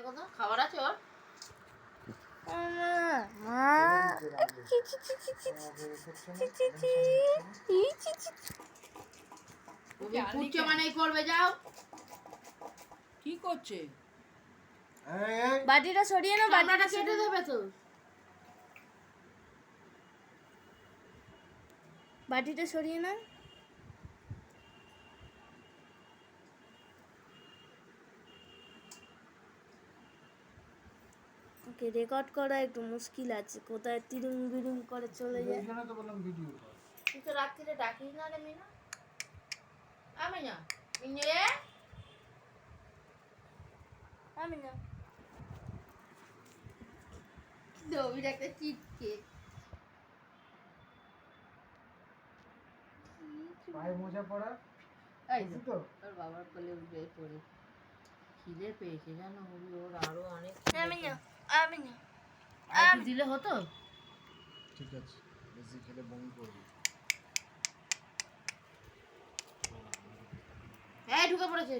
দেখো তো খাবার আছে ওর? কুচ্চো মানে করবে যাও। কি করছে? বাটিটা সরিয়ে নাও, বাটিটা কেটে দেবে তো। বাটিটা সরিয়ে নাও। ওকে রেকর্ড করা একটু মুশকিল আছে, কোথায় তিরুং বিরুং করে চলে যায়। এইখানে তো বললাম ভিডিও কর। তুই তো রাত্রিরে ডাকিস না রে মিনা। আমি না মিনে আমি না দবির একটা চিটকে পায়ে মোজা পরা এই বুঝলি তো? তোর বাবার কোলে উঠে পড়ে খিদে পেয়েছে জানো, ওর আরো অনেক আমি না আমি না আর একটু দিলে হতো। ঠিক আছে, বেশি খেলে বমি করবি। হ্যাঁ ঢুকে পড়েছে।